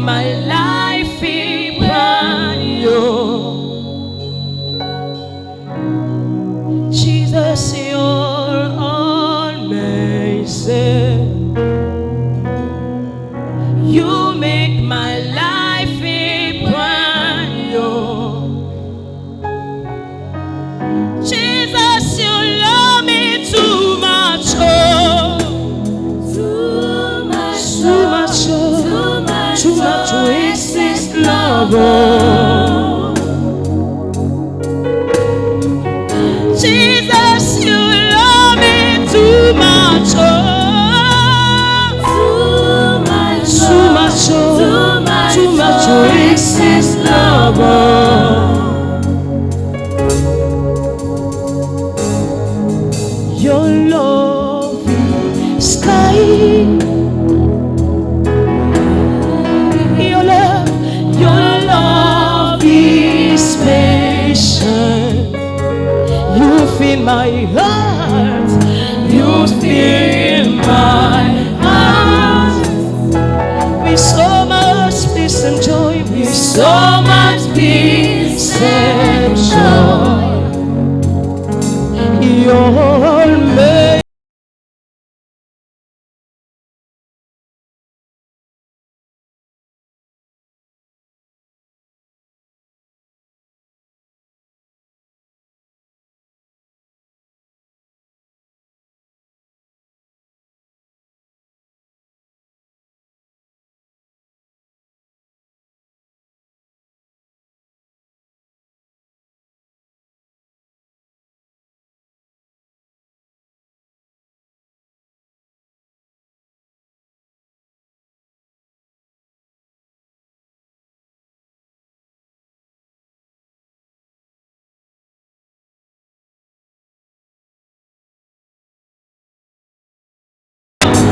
my life a brand new. Jesus, you're amazing. You make my life a brand new. Jesus, you love me too much, oh. Too much, oh. Too much to exist, love, oh. Jesus, you love me too much, oh. Too much, oh. Too much to exist, love, oh. Your love is sky. Your love is patient. You fill my heart. You fill my heart with so much peace and joy. With so much peace and joy. You're made.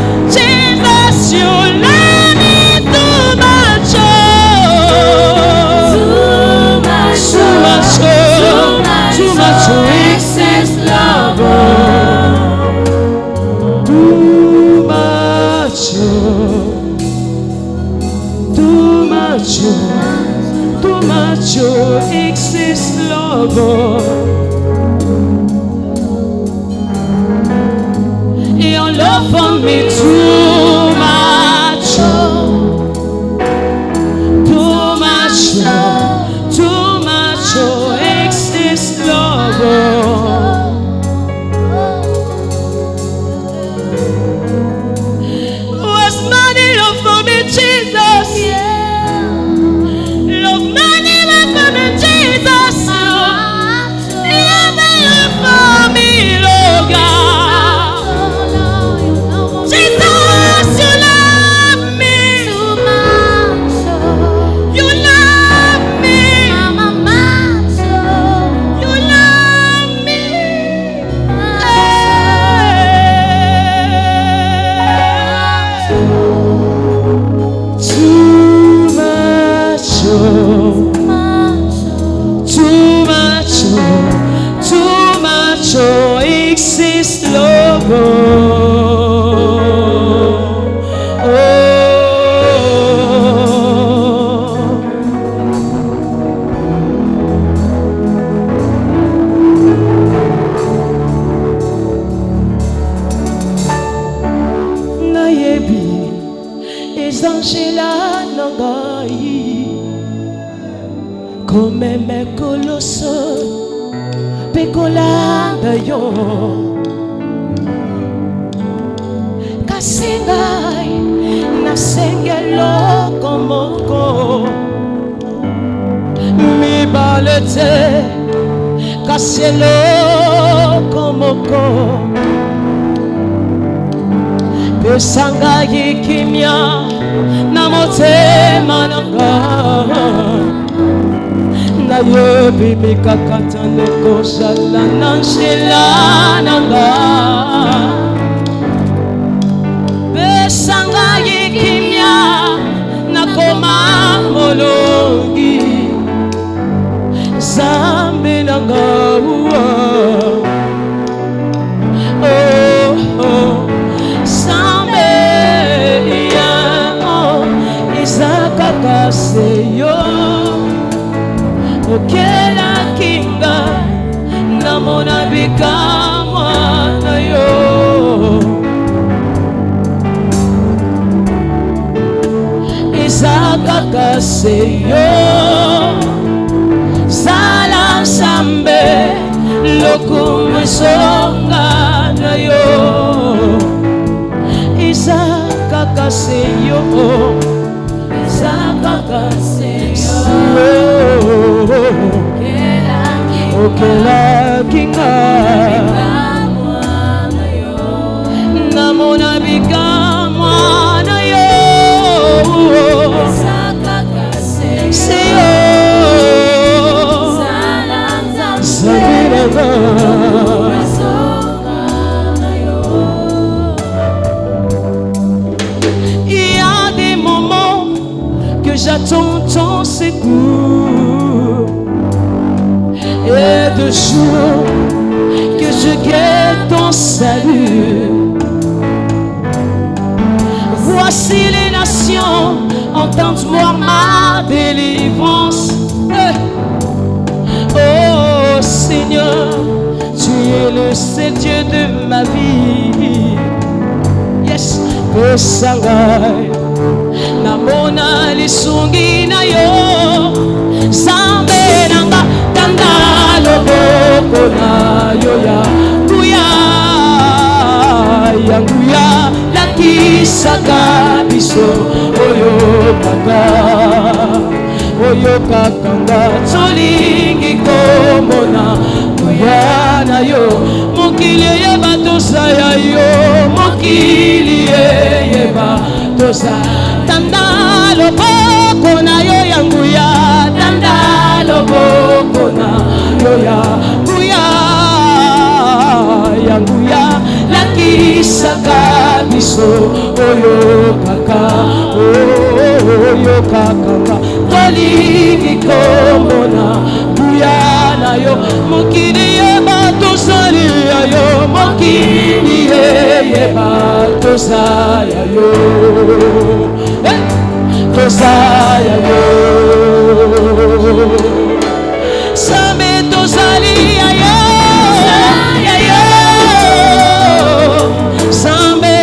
Jesus, you love me too much, oh. Too much, oh. Too much to exist, love, oh. Too much, oh. Too much, oh. Too much, oh. Exist, love, oh. Your love for me too much, oh. Too much, oh. Too much, oh. Exist, love, oh. Was money love for me, Jesus? Love money love for me, Jesus. Love for me, Lord God. Jesus, you love me. You love me. You love me. Too much, oh. Too much, oh. Too much, oh. Exist, love, oh. Nayebi ezangela nangai komeme koloso pekolanda yo kasengai nasengelo komoko mibalete kasielo komoko pesanga yikimya namotema nanga nayebi mikakata nekosala nansela nanga pesanga yikimya nakoma molongi zambe nanga Isakaka seyo okela kinga namona bikamwa na yo Isakaka seyo Sala Sambe lokumesonga na yo Isakaka seyo Isakaka seyo okela kinga namona bikamwa na yo Isakaka seyo il y a des moments que j'attends ton secours et de jours que je guette ton salut. Voici les nations, entends-moi ma délivrance. Oh Seigneur, tu es le seul Dieu de ma vie. Yes, Sangai, namona lisungi na yo, Sambe nanga tanda loboko na yo ya kuya, yanguya lakisaka biso oyo kaka. Oyo kakanga tolingi komona kuyana yo mokili yeba tosaya yo mokili yeba tosa tanda loboko na yo yanguya tanda loboko na yo yanguya yanguya lakisaka biso oyo kaka oyo kakanga tolingi komona kuyana yo mokili yeba tosalia yo mokili yeba tosaya yo tosaya yo Sambe tosalia yo Sambe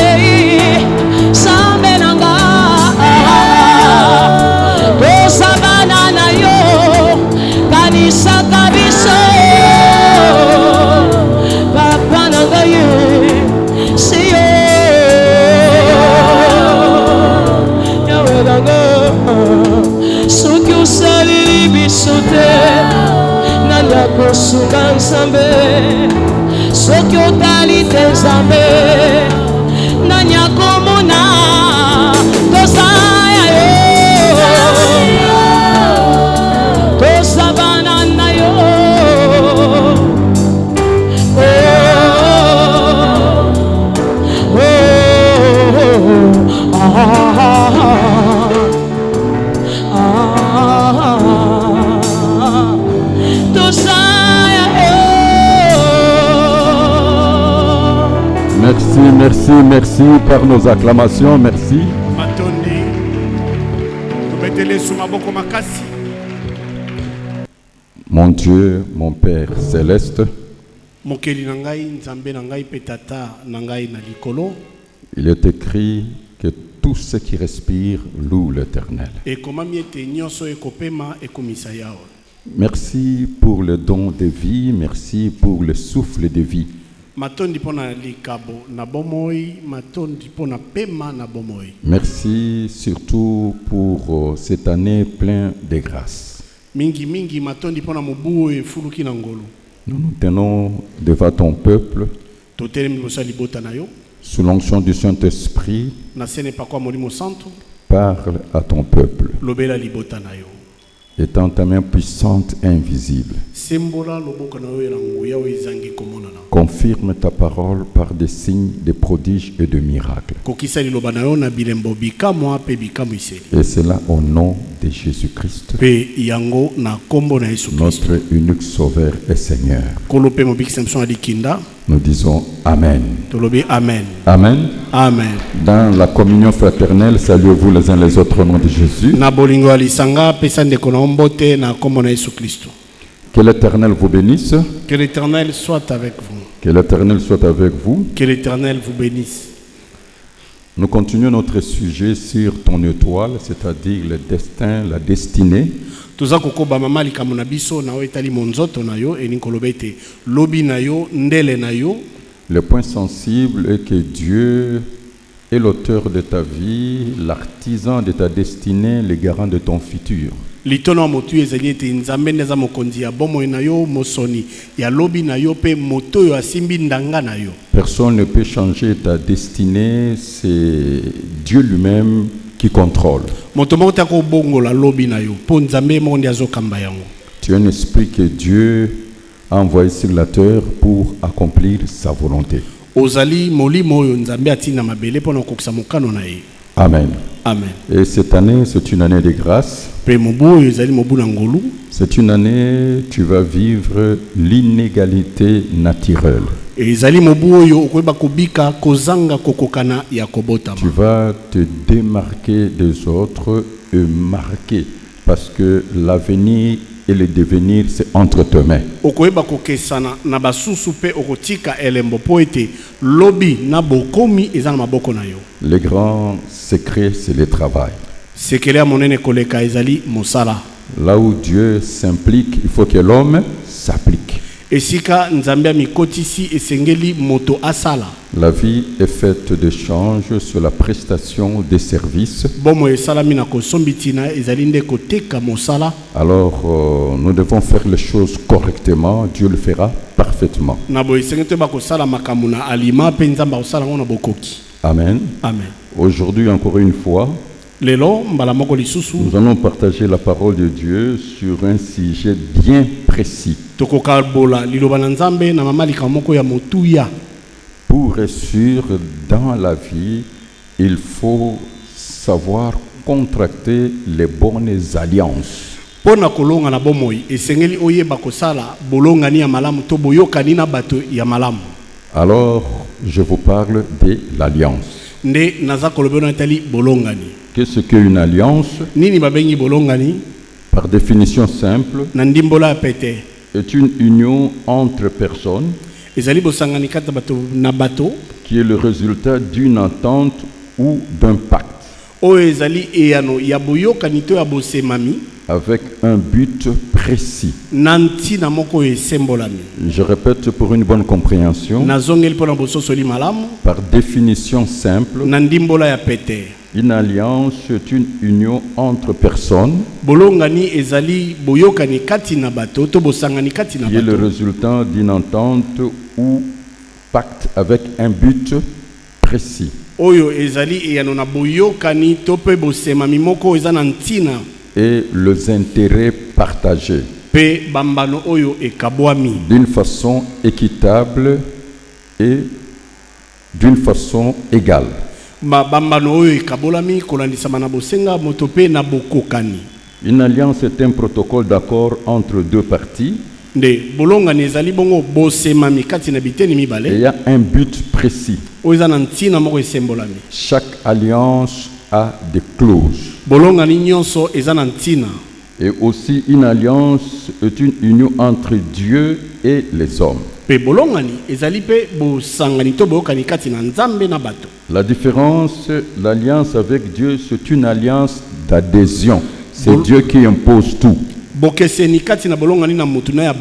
nanga tosabana na yo kanisa kabiso papa nanga ye siyo yawe nanga soki osaleli biso te nanga kosunga Nzambe soki otali te Nzambe nanya komona tosaya yo tosabana na yo tosaya yo Merci, merci, merci par nos acclamations, merci. Mon Dieu, mon Père céleste, il est écrit que tout ce qui respire loue l'Éternel. Merci pour le don de vie, merci pour le souffle de vie. Merci surtout pour cette année pleine de grâce. Nous nous tenons devant ton peuple sous l'onction du Saint-Esprit. Parle à ton peuple. Étant ta main puissante et invisible. Confirme ta parole par des signes, des prodiges et des miracles. Et cela au nom de Jésus-Christ, pe yango na kombo na Yesu Kristo. notre unique Sauveur et Seigneur. Kolo pe mobikisa biso na likinda. Nous disons Amen. Tolobi amen. Amen. Amen. Dans la communion fraternelle, saluez-vous les uns les autres au nom de Jésus. Na bolingo alisanga pesa ndeko na mbote na kombo na Yesu Kristo. Que l'Éternel vous bénisse. Que l'Éternel soit avec vous. Que l'Éternel soit avec vous. Que l'Éternel vous bénisse. Nous continuons notre sujet sur ton étoile, c'est-à-dire le destin, la destinée. Toza kokoba mama likambo na biso na etali monzoto na yo eni koloba ete lobi na yo ndele na yo. Le point sensible est que Dieu est l'auteur de ta vie, l'artisan de ta destinée, le garant de ton futur. Litono motu ezali ete nzambe neza mokonzi ya bomo na yo mosoni ya lobi na yo pe moto yo asimbi ndanga na yo. Personne ne peut changer ta destinée, c'est Dieu lui-même qui contrôle. Moto moko tako bongo la lobi na yo po nzambe mo ndi azokamba yango. Tu es un esprit que Dieu a envoyé sur la terre pour accomplir sa volonté. Ozali molimo oyo nzambe atina mabele pona kokisa mokano na ye. Amen. Amen. Et cette année, c'est une année de grâce. Pe mobu oyo ezali mobu na ngolu. C'est une année, tu vas vivre l'inégalité naturelle. Ezali mobu oyo okoyeba kobika kozanga kokokana ya kobotama. Tu vas te démarquer des autres et marquer parce que l'avenir et le devenir, c'est entre tes mains. Okoyeba kokesana na basusu pe okotika elembo po ete lobi na bokomi eza na maboko na yo. Le grand secret, c'est le travail. Sekele monene koleka ezali mosala. Là où Dieu s'implique, il faut que l'homme s'applique. Esika nzambe mikotisi esengeli moto asala. La vie est faite d'échanges sur la prestation des services. Bomo esalami na kosombitina ezali nde koteka mosala. Alors nous devons faire les choses correctement, Dieu le fera parfaitement. Na bo esengete ba kosala makambo na alima pe nzamba osala ngona bokoki. Amen. Amen. Aujourd'hui encore une fois, Lelo mbala moko lisusu nous allons partager la parole de Dieu sur un sujet bien précis. tokokabola liloba na nzambe na mama likambo moko ya motuya. Pour être sûr dans la vie, il faut savoir contracter les bonnes alliances. Pona kolonga na bomoi esengeli oyeba kosala bolongani ya malamu to boyokani na bato ya malamu. Alors, je vous parle de l'alliance. Nde naza kolobena tali bolongani. Qu'est-ce qu'une alliance? Nini babengi bolongani? Par définition simple, Na ndimbola pete. est une union entre personnes Ezali bosangani kata bato na bato qui est le résultat d'une entente ou d'un pacte o ezali eyano ya boyokani to ya bosemami avec un but précis. nanti na moko esembolami. Je répète pour une bonne compréhension, Nazongeli pona bososoli malamu par définition simple, na ndimbola ya pete. une alliance est une union entre personnes Bolongani ezali boyokani kati na bato to bosangani kati na qui est le bato résultat d'une entente ou pacte avec un but précis. oyo ezali eyano na boyokani to pe bosemami moko eza na ntina Et les intérêts partagés pe bambano oyo ekabwami d'une façon équitable et d'une façon égale. bambano oyo ekabolami kolandisama na bosenga moto pe na bokokani. Une alliance est un protocole d'accord entre deux parties Nde bolongani ezali bongo bosemami kati na biteni et il mibale y a un but précis. oyo eza na ntina moko esembolami. Chaque alliance a des clauses. Bolongani nyonso eza na ntina. Et aussi une alliance est une union entre Dieu et les hommes. Pe bolongani ezali pe bosangani to boyokani kati na nzambe na bato. La différence, l'alliance avec Dieu, c'est une alliance d'adhésion. C'est Dieu qui impose tout. Bokeseni kati na bolongani na mutu na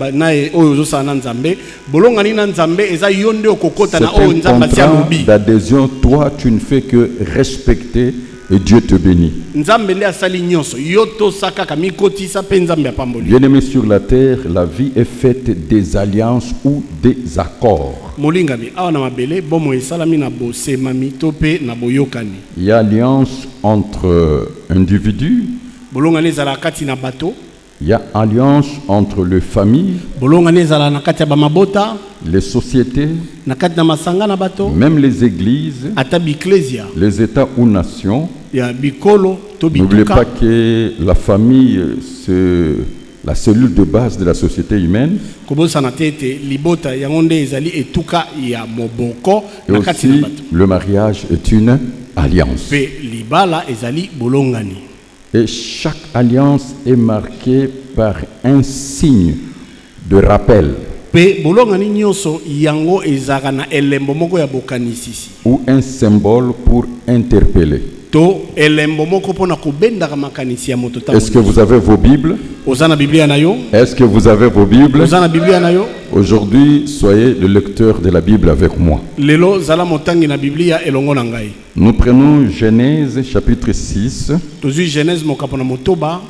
oyo ozosala na nzambe. Bolongani na nzambe eza yo nde okokota C'est na oyo un nzambe atia contrat lobi. d'adhésion. Toi, tu ne fais que respecter et Dieu te bénit. Nzambe nde asali nyonso yo tosaka kaka mikotisa pe nzambe apamboli. Bien-aimés sur la terre, la vie est faite des alliances ou des accords. Molingami awa na mabele bomo esalami na bosemami to pe na boyokani. Il y a alliance entre individus, Bolongani ezala kati na bato. Il y a alliance entre les familles, bolongani ezala na kati ya bamabota, les sociétés, na kati na masanga na bato, même les églises, ata biklesia les États ou nations. ya bikolo to N'oubliez pas bituka. que la famille, c'est la cellule de base de la société humaine. Kobosana te ete libota yango nde ezali etuka ya moboko Et na kati na aussi, bato. le mariage est une alliance. Pe libala ezali bolongani. Et chaque alliance est marquée par un signe de rappel Pe bolongani nyonso yango ezaka na elembo moko ya bokanisisi. ou un symbole pour interpeller. To elembo moko pona kobendaka makanisi ya moto Est-ce que vous avez vos Bibles? Ozana Biblia na yo? Est-ce que vous avez vos Bibles? Ozana Biblia na yo? Aujourd'hui, soyez le lecteur de la Bible avec moi. Lelo zala motangi na Biblia elongo na ngai. Nous prenons Genèse chapitre 6 Tozui Genèse mokapo na motoba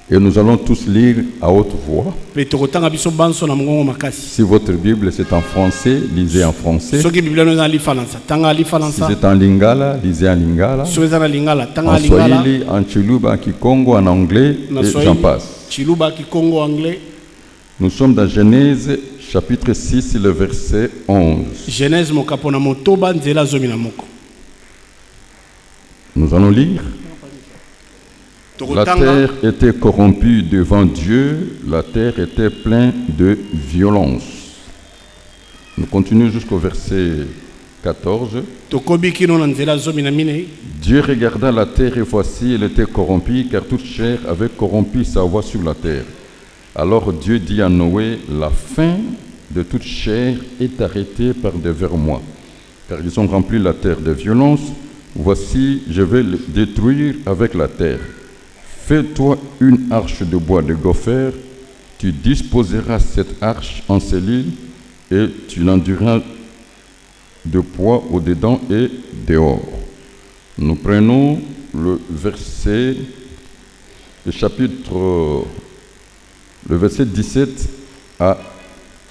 et nous allons tous lire à haute voix. pe tokotanga biso banso na mongongo makasi. Si votre Bible c'est en français, lisez en français. Soki Biblia no na li falansa, tanga li Si falansa. c'est en lingala, lisez en lingala. Soki zana lingala, tanga En lingala. swahili, en chuluba, en kikongo, en anglais, Na et j'en Swahili, passe. Chiluba, Kikongo, anglais. Nous sommes dans Genèse chapitre 6, le verset 11. Genèse mokapo na motoba nzela zomi na moko. Nous allons lire. La Tokotanga terre était corrompue devant Dieu, la terre était pleine de violence. Nous continuons jusqu'au verset 14. tokobi kino na nzela zomi na minei. Dieu regarda la terre et voici, elle était corrompue, car toute chair avait corrompu sa voie sur la terre. Alors Dieu dit à Noé, la fin de toute chair est arrêtée par devers moi, car ils ont rempli la terre de violence. Voici, je vais le détruire avec la terre. Fais-toi une arche de bois de gopher, tu disposeras cette arche en cellules et tu l'enduras de poids au-dedans et dehors. Nous prenons le verset, le verset 17 à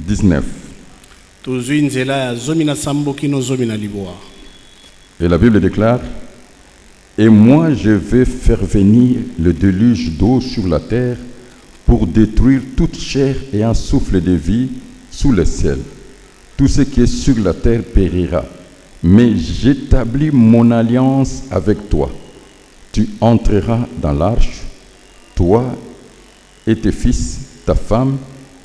19. Tozui nzela ya zomi na sambo kino zomi na liboa. Et la Bible déclare, et moi je vais faire venir le déluge d'eau sur la terre pour détruire toute chair ayant souffle de vie sous le ciel. Tout ce qui est sur la terre périra. Mais j'établis mon alliance avec toi. Tu entreras dans l'arche, toi et tes fils, ta femme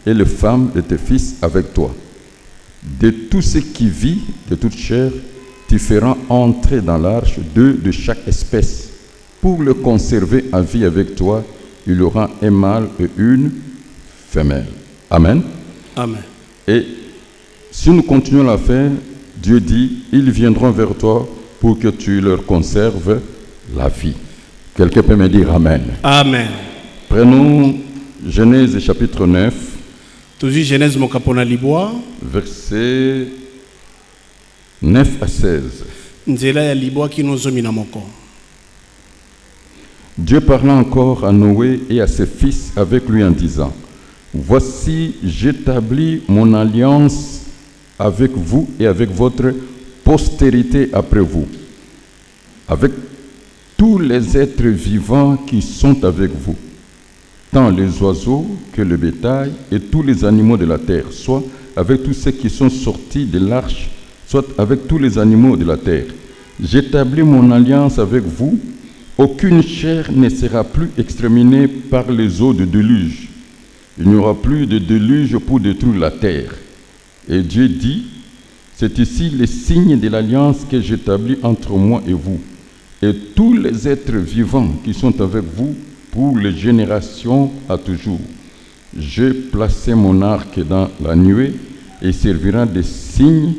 et les femmes de tes fils avec toi. De tout ce qui vit, de toute chair, tu feras entrer dans l'arche 2 de chaque espèce. Pour le conserver en vie avec toi, il y aura un mâle et une femelle. Amen. Amen. Et si nous continuons la faire, Dieu dit, ils viendront vers toi pour que tu leur conserves la vie. Quelqu'un peut me dire Amen. Amen. Prenons Genèse chapitre 9, Tozui Genèse mokapo na liboa. versets 9 à 16. Nzela ya liboa kino zomi na moko. Dieu parla encore à Noé et à ses fils avec lui en disant, voici, j'établis mon alliance avec vous et avec votre postérité après vous, avec tous les êtres vivants qui sont avec vous, tant les oiseaux que le bétail et tous les animaux de la terre, soit avec tous ceux qui sont sortis de l'arche, soit avec tous les animaux de la terre. J'établis mon alliance avec vous. Aucune chair ne sera plus exterminée par les eaux de déluge. Il n'y aura plus de déluge pour détruire la terre. Et Dieu dit, c'est ici le signe de l'alliance que j'établis entre moi et vous, et tous les êtres vivants qui sont avec vous pour les générations à toujours. J'ai placé mon arc dans la nuée et servira de signe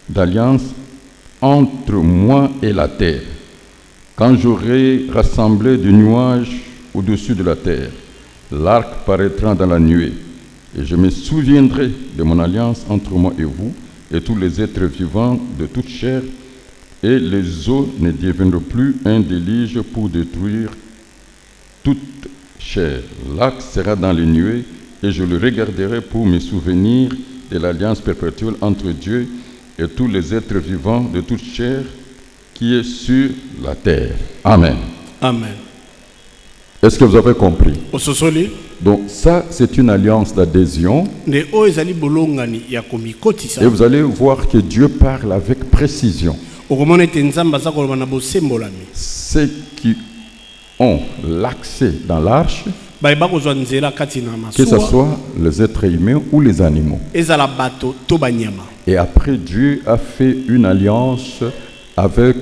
d'alliance entre moi et la terre. Quand j'aurai rassemblé des nuages au-dessus de la terre, l'arc paraîtra dans la nuée, et je me souviendrai de mon alliance entre moi et vous, et tous les êtres vivants de toute chair, et les eaux ne deviendront plus un déluge pour détruire toute chair. L'arc sera dans les nuées, et je le regarderai pour me souvenir de l'alliance perpétuelle entre Dieu et tous les êtres vivants de toute chair qui est sur la terre. Amen. Amen. Est-ce que vous avez compris? ososoli Donc ça, c'est une alliance d'adhésion. nde oyo ezali bolongani ya komikotisa Et vous allez voir que Dieu parle avec précision. okomona ete nzambe aza koloba na bosembolami Ceux qui ont l'accès dans l'arche, bayeba kozwa nzela kati na que ce masuwa soit les êtres humains ou les animaux. ezala bato to banyama. Et après, Dieu a fait une alliance avec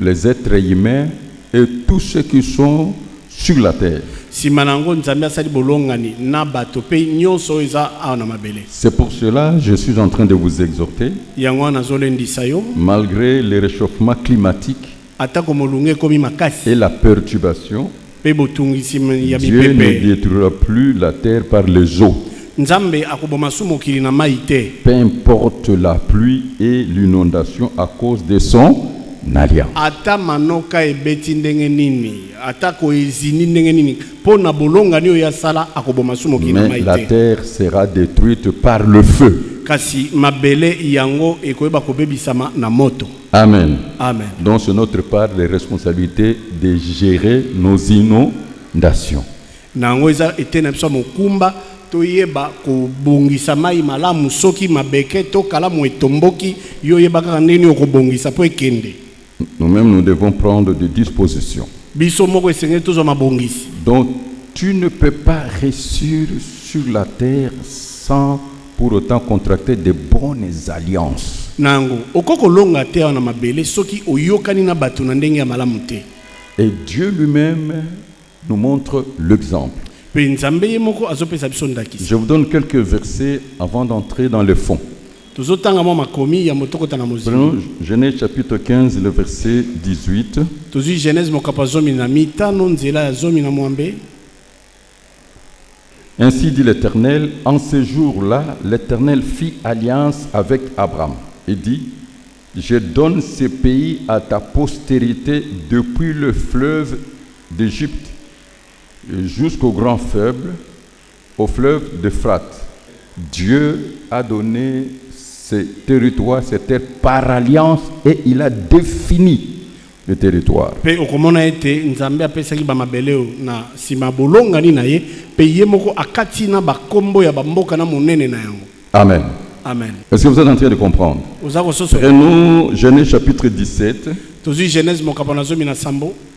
les êtres humains et tous ceux qui sont sur la terre. nsima na yango nzambe asali bolongani na bato mpe nyonso oyo eza awa na mabele. C'est pour cela que je suis en train de vous exhorter, yango wana nazolendisa yo malgré le réchauffement climatique atako molunge ekomi makasi et la perturbation, mpe botungisi ya Dieu ne mipepe détruira plus la terre par les eaux. nzambe akoboma su mokili na mai te Peu importe la pluie et l'inondation à cause de son alliance. ata manoka ebeti ndenge nini atako ezini ndenge nini mpo na bolongani oyo asala akoboma su mokili na Mais mai la te terre sera détruite par le feu. kasi mabele yango ekoyeba kobebisama na moto. Amen. Amen. Donc c'est notre part de responsabilité de gérer nos inondations. na yango eza ete na biso mokumba toyeba kobongisa mai malamu soki mabeke to kalamu etomboki yo yeba kaka ndeni okobongisa po ekende. Nous-mêmes, nous devons prendre des dispositions. biso moko esengeli tozwa mabongisi. Donc tu ne peux pas réussir sur la terre sans pour autant contracter de bonnes alliances. nango okoki kolonga te awa na mabele soki oyokani na bato na ndenge ya malamu te. Et Dieu lui-même nous montre l'exemple. mpe nzambe ye moko azopesa biso ndakisa. Je vous donne quelques versets avant d'entrer dans le fond. tozotanga mwa makomi ya motokota na mozima. Prenons Genèse chapitre 15, le verset 18. tozwi genèse mokapo ya 15 nzela ya 12. Ainsi dit l'Éternel, en ce jour-là, l'Éternel fit alliance avec Abraham et dit, je donne ce pays à ta postérité depuis le fleuve d'Égypte jusqu'au grand fleuve, au fleuve d'Euphrate. Dieu a donné ces territoires, ces terres par alliance et il a défini le territoire. Pe okomona ete nzambe apesaki bamabele oyo na nsima bolongani na ye pe ye moko akati na bakombo ya bamboka na monene na yango. Amen. Amen. Est-ce que vous êtes en train de comprendre? oza kososo Prenons Genèse chapitre 17, tozwi genèse mokapo na 17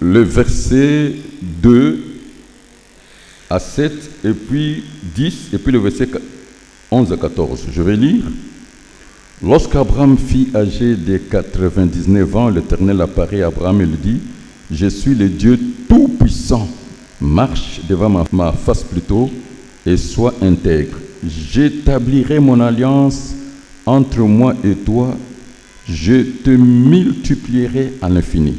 le verset 2 à 7, et puis 10, et puis le verset 11 à 14. Je vais lire. Lorsqu'Abraham fut âgé de 99 ans, l'Éternel apparaît à Abraham et lui dit, je suis le Dieu Tout-Puissant. Marche devant ma face plutôt et sois intègre. J'établirai mon alliance entre moi et toi. Je te multiplierai à l'infini.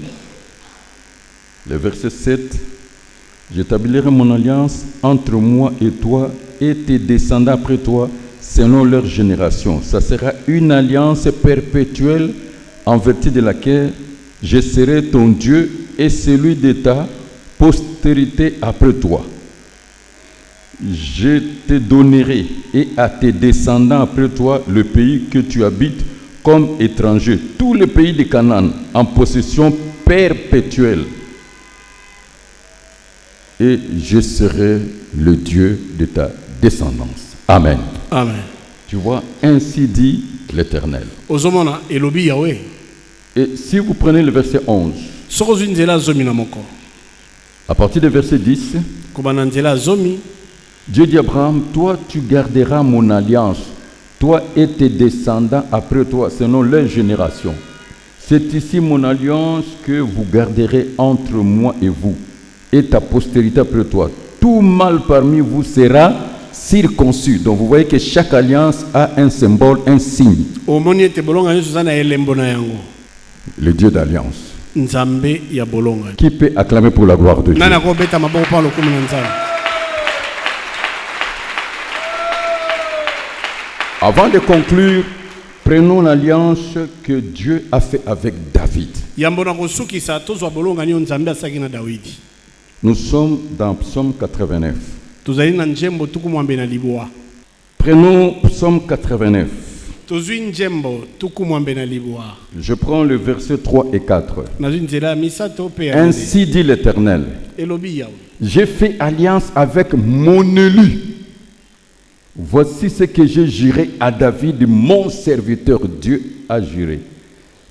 Le verset 7. J'établirai mon alliance entre moi et toi et tes descendants après toi selon leur génération. Ça sera une alliance perpétuelle en vertu de laquelle je serai ton Dieu et celui de ta postérité après toi. Je te donnerai et à tes descendants après toi le pays que tu habites comme étranger, tout le pays de Canaan en possession perpétuelle. Et je serai le Dieu de ta descendance. Amen. Amen. Tu vois, ainsi dit l'Éternel. ozomona elobi yawe Et si vous prenez le verset 11, soko ozwi nzela ya 10 moko à partir du verset 10, kobana nzela ya 10 Dieu dit à Abraham, toi tu garderas mon alliance, toi et tes descendants après toi, selon leur génération. C'est ici mon alliance que vous garderez entre moi et vous, et ta postérité après toi. Tout mâle parmi vous sera circoncis. Donc vous voyez que chaque alliance a un symbole, un signe. omoni ete bolonga nyonso eza na elembo na yango. Le Dieu d'alliance. nzambe ya bolonga Qui peut acclamer pour la gloire de Dieu? nani akobeta maboko mpo lokumu na nzambe. Avant de conclure, prenons l'alliance que Dieu a fait avec David. yambo na kosukisa tozwa bolonga niyo nzambe asaki na Dawidi. Nous sommes dans Psaume 89. tozali na njembo tuku mwambe na libwa. Prenons Psaume 89. tozwi njembo tuku mwambe na libwa. Je prends le verset 3 et 4. nazwi nzela ya misato mpe ya ine. Ainsi dit l'Éternel, elobi yawe j'ai fait alliance avec mon élu. Voici ce que j'ai juré à David, mon serviteur. Dieu a juré.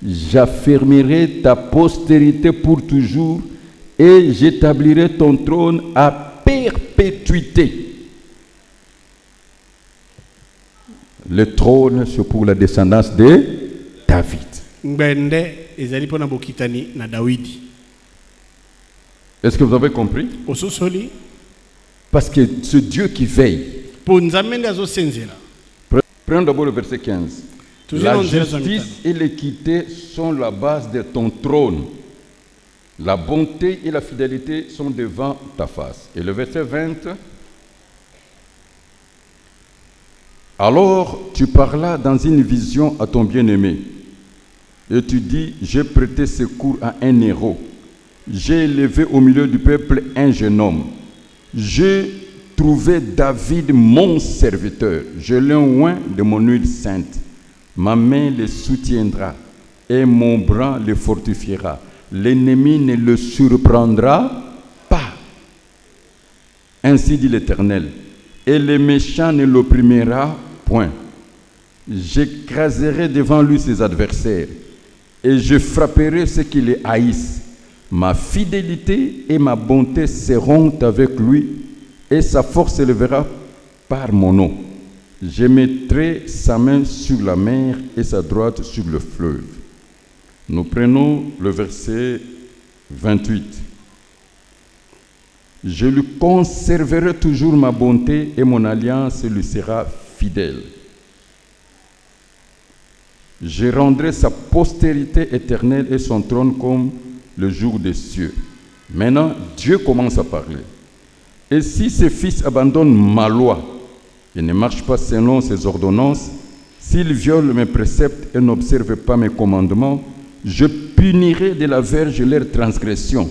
J'affermirai ta postérité pour toujours et j'établirai ton trône à perpétuité. Le trône, c'est pour la descendance de David. Est-ce que vous avez compris? Parce que ce Dieu qui veille. Prenons d'abord le verset 15. La justice et l'équité sont la base de ton trône. La bonté et la fidélité sont devant ta face. Et le verset 20. Alors tu parlas dans une vision à ton bien-aimé. Et tu dis, j'ai prêté secours à un héros. J'ai élevé au milieu du peuple un jeune homme. J'ai trouvé David mon serviteur. Je l'ai oint de mon huile sainte. Ma main le soutiendra et mon bras le fortifiera. L'ennemi ne le surprendra pas. Ainsi dit l'Éternel. Et le méchant ne l'opprimera point. J'écraserai devant lui ses adversaires et je frapperai ceux qui les haïssent. Ma fidélité et ma bonté seront avec lui et sa force s'élèvera par mon nom. Je mettrai sa main sur la mer et sa droite sur le fleuve. Nous prenons le verset 28. Je lui conserverai toujours ma bonté et mon alliance lui sera fidèle. Je rendrai sa postérité éternelle et son trône comme le jour des cieux. Maintenant, Dieu commence à parler. Et si ses fils abandonnent ma loi et ne marchent pas selon ses ordonnances, s'ils violent mes préceptes et n'observent pas mes commandements, je punirai de la verge leur transgression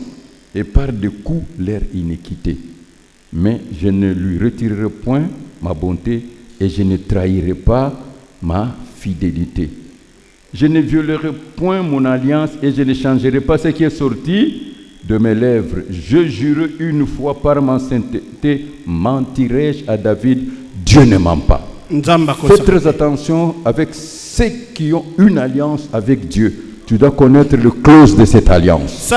et par des coups leur iniquité. Mais je ne lui retirerai point ma bonté et je ne trahirai pas ma fidélité. Je ne violerai point mon alliance et je ne changerai pas ce qui est sorti de mes lèvres. Je jure une fois par ma sainteté, mentirai-je à David, Dieu ne ment pas. Faites très attention avec ceux qui ont une alliance avec Dieu. Tu dois connaître le clause de cette alliance.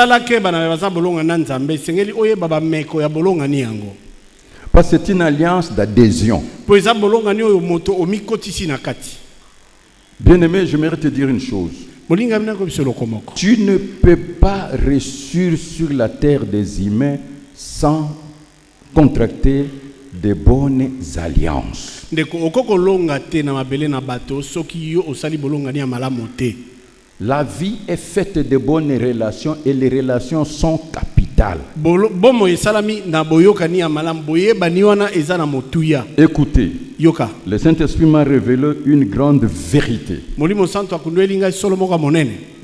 Parce que c'est une alliance d'adhésion. Bien-aimé, j'aimerais te dire une chose. Tu ne peux pas réussir sur la terre des humains sans contracter de bonnes alliances. La vie est faite de bonnes relations et les relations sont capitales. Écoutez, le Saint-Esprit m'a révélé une grande vérité.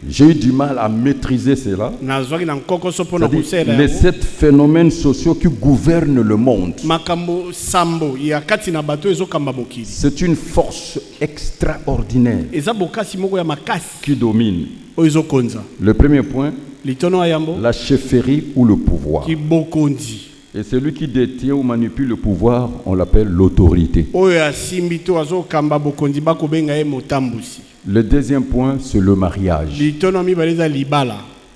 J'ai eu du mal à maîtriser cela. C'est-à-dire les 7 phénomènes sociaux qui gouvernent le monde. C'est une force extraordinaire qui domine. Le premier point, la chefferie ou le pouvoir. Et celui qui détient ou manipule le pouvoir, on l'appelle l'autorité. Le deuxième point, c'est le mariage.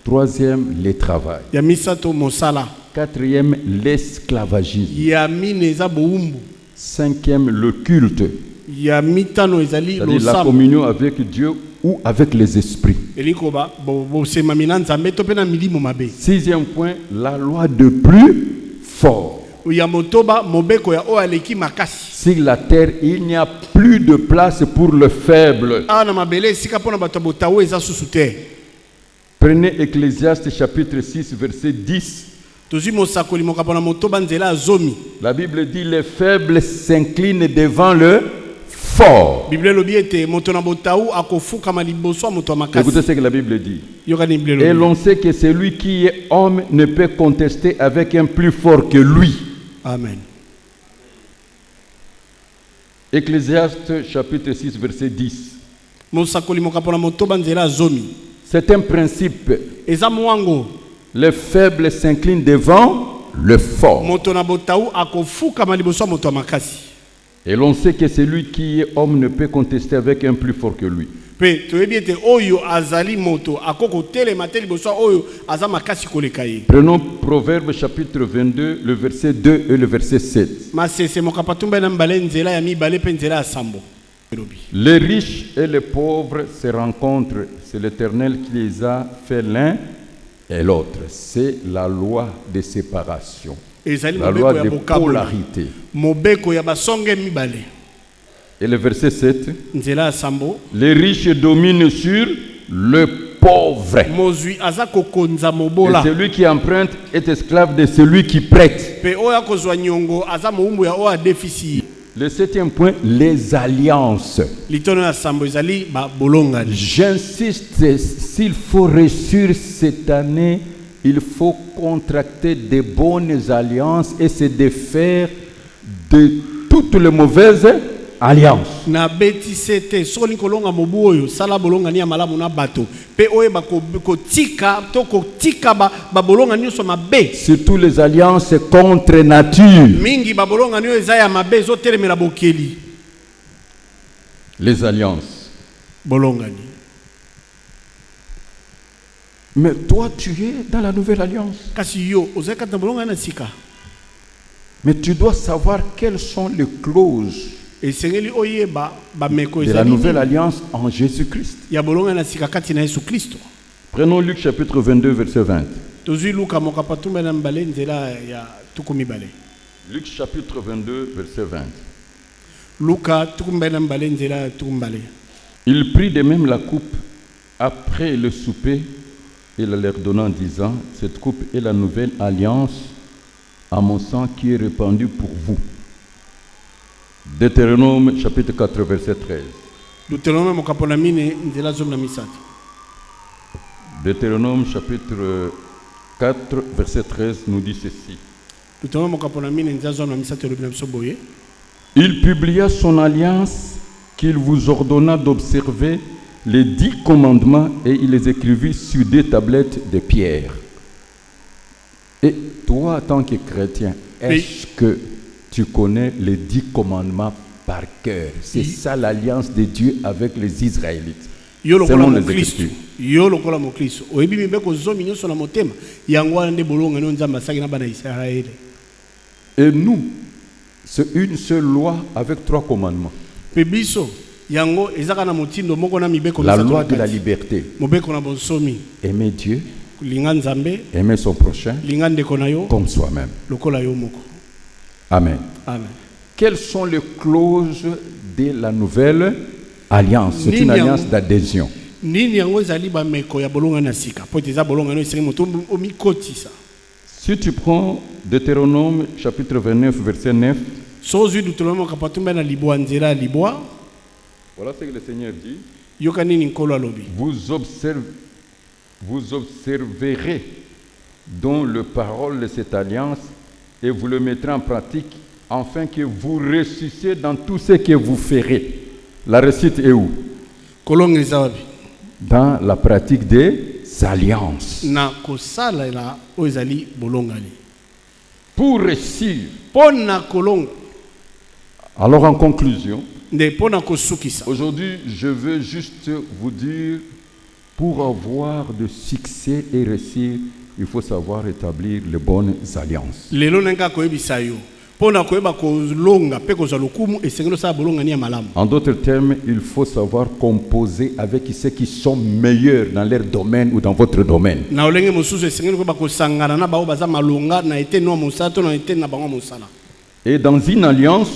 Troisième, le travail. Quatrième, l'esclavagisme. Cinquième, le culte. C'est-à-dire la communion avec Dieu ou avec les esprits. Sixième point, la loi de plus fort. Sur la terre, il n'y a plus de place pour le faible. Prenez Ecclésiaste chapitre 6, verset 10. La Bible dit les faibles s'inclinent devant le fort. Écoutez ce que la Bible dit. Et l'on sait que celui qui est homme ne peut contester avec un plus fort que lui. Amen. Ecclésiaste chapitre 6 verset 10. C'est un principe. Les faibles s'inclinent devant le fort. moto na botaou akofukama liboso ya moto ya makasi. Et l'on sait que celui qui est homme ne peut contester avec un plus fort que lui. Pe toyebi ete oyo azali moto akoko telema te liboso ya oyo aza makasi koleka ye. Prenons Proverbe chapitre 22, le verset 2 et le verset 7. Masese mokapatumba na mbale nzela ya mibale pe nzela ya sambo. Les riches et les pauvres se rencontrent. C'est l'Éternel qui les a fait l'un et l'autre. C'est la loi de séparation. La loi de polarité. Et le verset 7. Les riches dominent sur le pauvre. Et celui qui emprunte est esclave de celui qui prête. Le septième point, les alliances. J'insiste, s'il faut réussir cette année, il faut contracter de bonnes alliances et se défaire de toutes les mauvaises alliances. Surtout les alliances contre nature. Les alliances. Mais toi, tu es dans la nouvelle alliance. Mais tu dois savoir quelles sont les clauses de la nouvelle alliance en Jésus-Christ. Prenons Luc chapitre 22, verset 20. Luc chapitre 22, verset 20. Il prit de même la coupe après le souper et la leur donna en disant, cette coupe est la nouvelle alliance à mon sang qui est répandu pour vous. Deutéronome chapitre 4, verset 13. Deutéronome chapitre 4, verset 13 nous dit ceci. Il publia son alliance qu'il vous ordonna d'observer les 10 commandements et il les écrivit sur des tablettes de pierre. Et toi, en tant que chrétien, est-ce que tu connais les 10 commandements par cœur? C'est ça l'alliance de Dieu avec les Israélites. Selon les Écritures. Et nous, c'est une seule loi avec 3 commandements. La loi de la liberté. Aimer Dieu, aimer son prochain comme soi-même. Amen. Amen. Quelles sont les clauses de la nouvelle alliance? C'est une alliance d'adhésion. Si tu prends Deutéronome chapitre 29 verset 9, voilà ce que le Seigneur dit. Vous observerez donc le parole de cette alliance et vous le mettrez en pratique afin que vous réussissiez dans tout ce que vous ferez. La réussite est où? Dans la pratique des alliances. Pour réussir. Alors en conclusion, aujourd'hui je veux juste vous dire, pour avoir de succès et réussir, il faut savoir établir les bonnes alliances. En d'autres termes, il faut savoir composer avec ceux qui sont meilleurs dans leur domaine ou dans votre domaine. Et dans une alliance,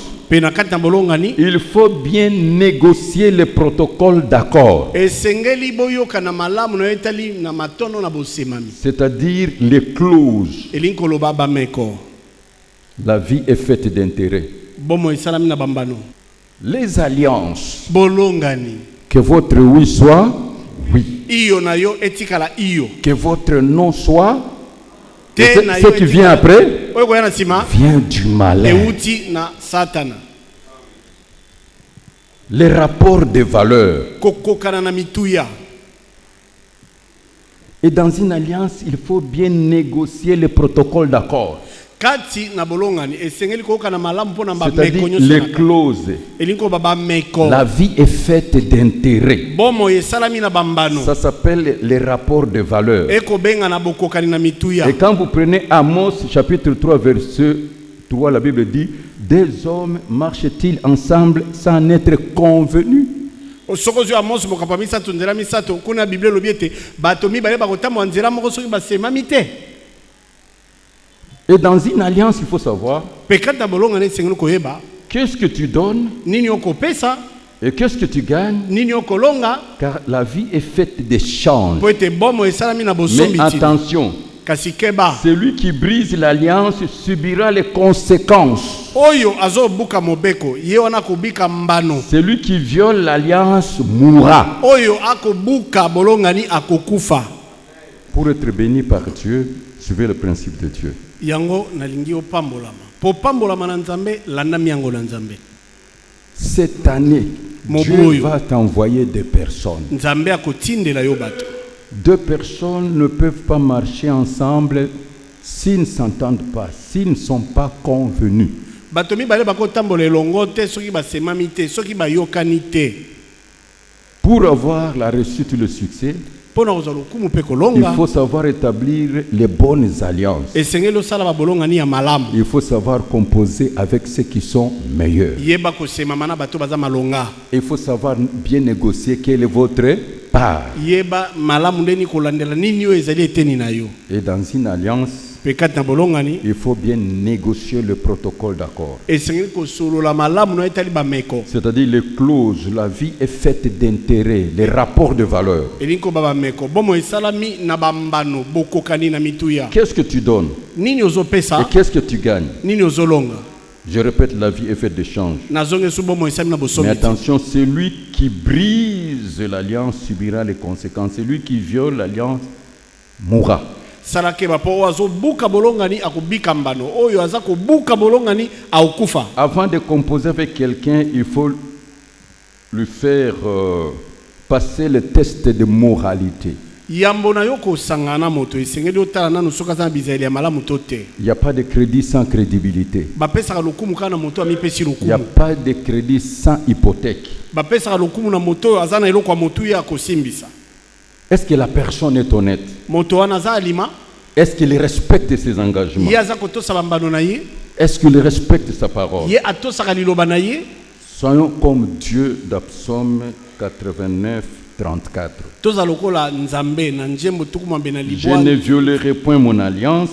il faut bien négocier les protocoles d'accord. C'est-à-dire les clauses. La vie est faite d'intérêts. Les alliances. Que votre oui soit oui. Que votre non soit. Ce qui vient après vient du malin. Les rapports de valeurs. Et dans une alliance, il faut bien négocier les protocoles d'accord. kati na bolongani esengeli koyoka na malamu mpona C'est-à-dire bameko les nyonso clauses. elingi koyeba bameko La vie est faite d'intérêts. bomo esalami na bambano Ça s'appelle les rapports de valeur. ekobenga na bokokani na mituya. Et quand vous prenez Amos chapitre 3 verset 3, la Bible dit, des hommes marchent-ils ensemble sans être convenus? Soko ozwi Amos mokapa misato nzela misato kuna Bible elobi ete bato mibale bakotambola nzela moko soki basemami te. Et dans une alliance, il faut savoir, Mpe kati na bolongani esengeli koyeba qu'est-ce que tu donnes nini okopesa et qu'est-ce que tu gagnes, nini okolonga car la vie est faite d'échanges. po ete bomo esalami na Mais bosombi ti. attention, Kasi keba celui qui brise l'alliance subira les conséquences. oyo azobuka mobeko ye wana kobika mbano. Celui qui viole l'alliance mourra. Oyo akobuka bolongani akokufa. Pour être béni par Dieu, suivez le principe de Dieu. Yango nalingi opambolama. Po pambolama na Nzambe landa miango na Nzambe. Cette année, Dieu va t'envoyer des personnes. Nzambe akotindela yo bato. Deux personnes ne peuvent pas marcher ensemble s'ils ne s'entendent pas, s'ils ne sont pas convenus. Bato mibale bakotambola elongo te soki basemami te soki bayokani te. Pour avoir la réussite et le succès, Pona kozwa lokumu pe il kolonga faut savoir établir les bonnes alliances. esengeli osala babolongani ya malamu. Il faut savoir composer avec ceux qui sont meilleurs. Yeba kosemama na bato baza malonga. Il faut savoir bien négocier quelle est votre part. Yeba malamu ndeni kolandela nini yo ezali eteni na yo. Et dans une alliance, Pe kati na bolongani il faut bien négocier le protocole d'accord. esengeli kosolola malamu na etali bameko. C'est-à-dire les clauses, la vie est faite d'intérêts, les rapports de valeur. Elingi koba bameko. Bomo esalami na bambano bokokani na mituya. Qu'est-ce que tu donnes Nini et ozopesa qu'est-ce que tu gagnes? nini ozolonga. Je répète, la vie est faite d'échanges. Nazonge su bomo esalami na Mais bosombi. attention, celui qui brise l'alliance subira les conséquences. Celui qui viole l'alliance mourra. Salakeba po azobuka bolongani akubika mbano. Oyo aza kobuka bolongani akufa. Avant de composer avec quelqu'un, il faut lui faire passer le test de moralité. Yambo na yo kosangana moto esengeli otala nanu soka za bizali ya malamu to te. Il n'y a pas de crédit sans crédibilité. Bapesaka lokumu kana moto amipesi Il n'y a lokumu. pas de crédit sans hypothèque. Bapesaka lokumu na moto oyo aza na eloko ya motu ya kosimbisa. Est-ce que la personne est honnête? Moto wana aza alima, Est-ce qu'il respecte ses engagements? ye aza kotosa mbano na ye, Est-ce qu'il respecte sa parole? ye atosaka liloba na ye. Soyons comme Dieu dans Psaume 89, 34. Toza lokola Nzambe na njembo tukumambe na Je libwa. ne violerai point mon alliance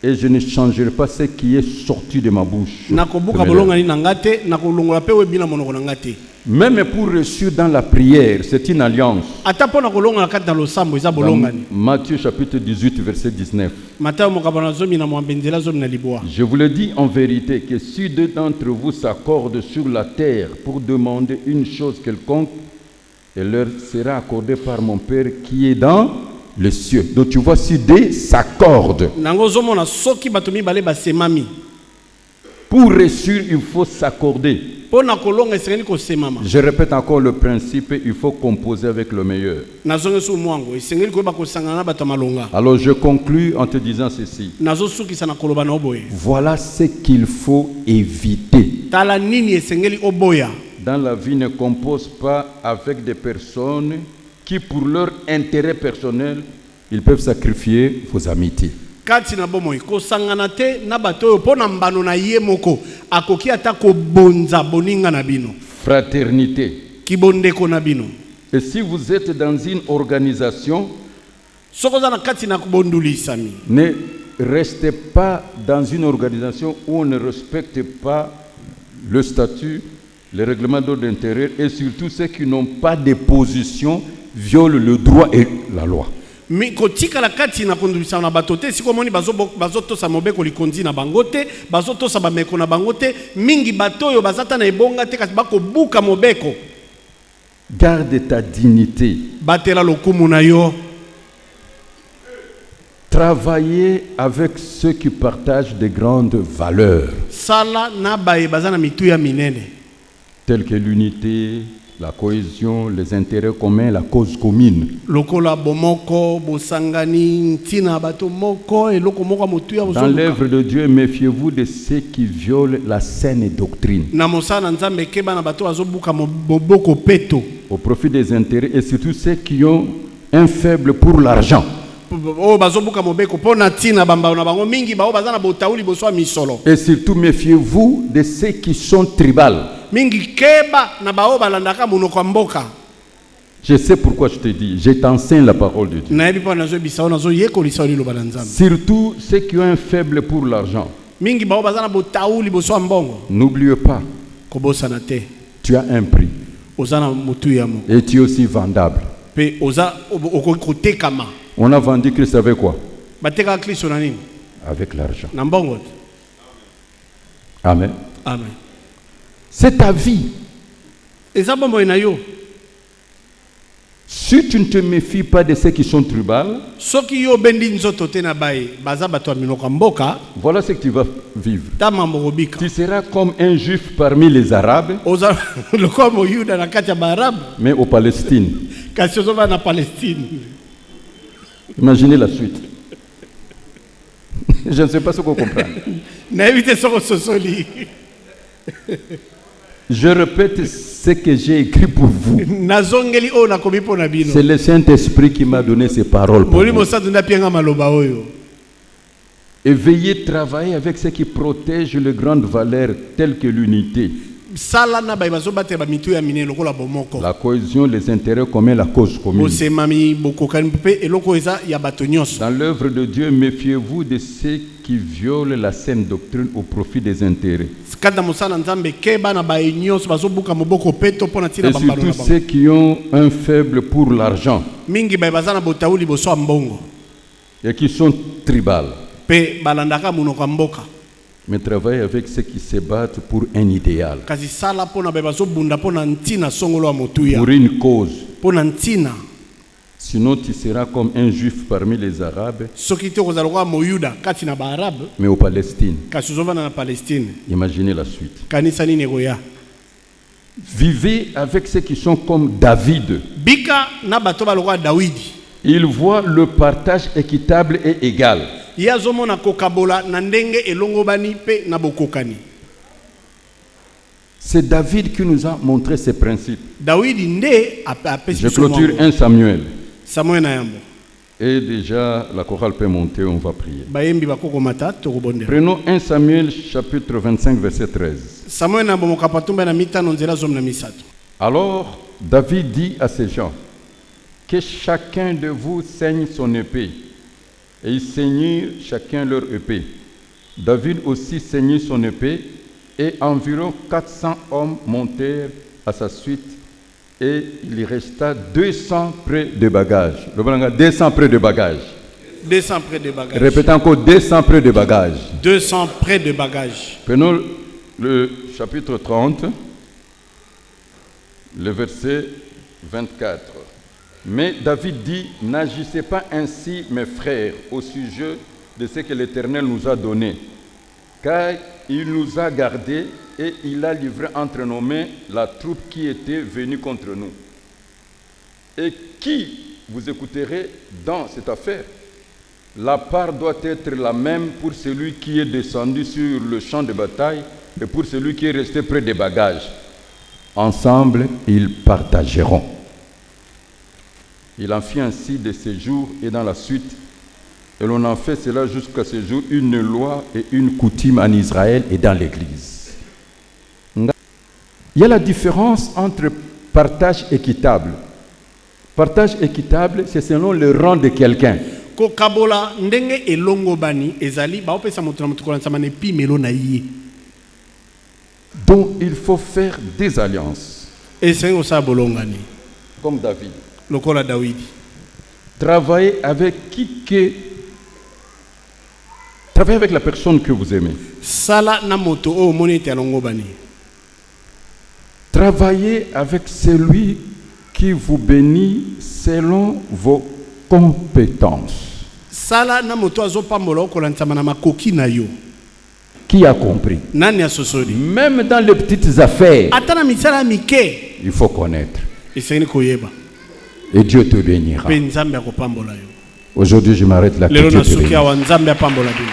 et je ne changerai pas ce qui est sorti de ma bouche. Nakobuka bolongani na ngate, nakolongola pe webina monoko na ngate. Même pour reçu dans la prière, c'est une alliance. Ata pona kolongola kati na losambo eza Dans bolongani. Matthieu chapitre 18, verset 19. Matayo mokabana zomi na mwambenzela zomi na libwa. Je vous le dis en vérité que si deux d'entre vous s'accordent sur la terre pour demander une chose quelconque, elle leur sera accordée par mon Père qui est dans les cieux. Donc tu vois, si deux s'accordent, Nango zomona soki bato mibale basemami. pour réussir, il faut s'accorder. Pona kolonga esengeli kosemama. Je répète encore le principe, il faut composer avec le meilleur. Nazonge su mwango esengeli koyeba kosangana na bato malonga. Alors je conclus en te disant ceci. Nazosukisa na koloba na oboye. Voilà ce qu'il faut éviter. Tala nini esengeli oboya. Dans la vie, ne compose pas avec des personnes qui, pour leur intérêt personnel, ils peuvent sacrifier vos amitiés. Kati na bomoi kosangana te na bato oyo pona mbano na ye moko akoki ata kobonza boninga na bino. Fraternité. Kibondeko na bino. Et si vous êtes dans une organisation, Soko za na kati na kubondulisami. ne restez pas dans une organisation où on ne respecte pas le statut, les règlements d'ordre intérieur et surtout ceux qui n'ont pas de position violent le droit et la loi. Mi kotika la kati na kondulisa na bato te siko moni bazotosa mobeko likonzi na bango te, bazotosa bameko na bango te, mingi bato oyo bazata na ebonga te kasi bakobuka mobeko. Garde ta dignité. Batela lokumu na yo. Travaillez avec ceux qui partagent de grandes valeurs, Sala na baye bazana mitu ya minene. telles que l'unité, La cohésion, les intérêts communs, la cause commune. Lokola bomoko, bosangani, ntina bato moko, et loko moko motuya Dans l'œuvre de Dieu, méfiez-vous de ceux qui violent la saine doctrine. Namosa nzambe keba na bato azobuka moboko peto. Au profit des intérêts et surtout ceux qui ont un faible pour l'argent. Et surtout méfiez-vous de ceux qui sont tribales. Je sais pourquoi je te dis, je t'enseigne la parole de Dieu. Surtout ceux qui ont un faible pour l'argent. N'oubliez pas, tu as un prix. Et tu es aussi vendable. On a vendu Christ avec quoi? Avec l'argent. Amen. Amen. C'est ta vie. Si tu ne te méfies pas de ceux qui sont tribales, voilà ce que tu vas vivre. Tu seras comme un juif parmi les Arabes, mais au Palestine. Imaginez la suite. Je ne sais pas ce qu'on comprend. Je répète ce que j'ai écrit pour vous. C'est le Saint-Esprit qui m'a donné ces paroles pour vous. Et veillez travailler avec ceux qui protègent les grandes valeurs telles que l'unité, la cohésion, les intérêts communs, la cause commune. Dans l'œuvre de Dieu, méfiez-vous de ceux qui violent la saine doctrine au profit des intérêts. Et surtout ceux qui ont un faible pour l'argent et qui sont tribales. Mais travaillez avec ceux qui se battent pour un idéal, pour une cause. Sinon, tu seras comme un juif parmi les Arabes, mais au Palestine. Imaginez la suite. Vivez avec ceux qui sont comme David. Il voit le partage équitable et égal. C'est David qui nous a montré ces principes. Je clôture 1 Samuel. Et déjà, la chorale peut monter, on va prier. Prenons 1 Samuel chapitre 25, verset 13. Alors, David dit à ces gens, que chacun de vous saigne son épée. Et ils saignirent chacun leur épée. David aussi saignit son épée, et environ 400 hommes montèrent à sa suite, et il resta 200 près de bagages. 200 près de bagages. 200 près de bagages. Répétez encore, 200 près de bagages. 200 près de bagages. Prenons le chapitre 30, le verset 24. Mais David dit, n'agissez pas ainsi, mes frères, au sujet de ce que l'Éternel nous a donné, car il nous a gardés et il a livré entre nos mains la troupe qui était venue contre nous. Et qui vous écouterez dans cette affaire? La part doit être la même pour celui qui est descendu sur le champ de bataille et pour celui qui est resté près des bagages. Ensemble, ils partageront. Il en fit ainsi de ces jours et dans la suite, et l'on en fait cela jusqu'à ce jour, une loi et une coutume en Israël et dans l'Église. Il y a la différence entre partage équitable. Partage équitable, c'est selon le rang de quelqu'un. Donc il faut faire des alliances. Comme David. Travaillez avec travaillez avec la personne que vous aimez. Travaillez avec celui qui vous bénit selon vos compétences. Qui a compris? Même dans les petites affaires, Il faut connaître. esengeli koyeba Et Dieu te bénira. mpe nzambe akopambola yo Aujourd'hui, je m'arrête là. Que lelo Dieu te nasuki bénisse. awa nzambe apambola bino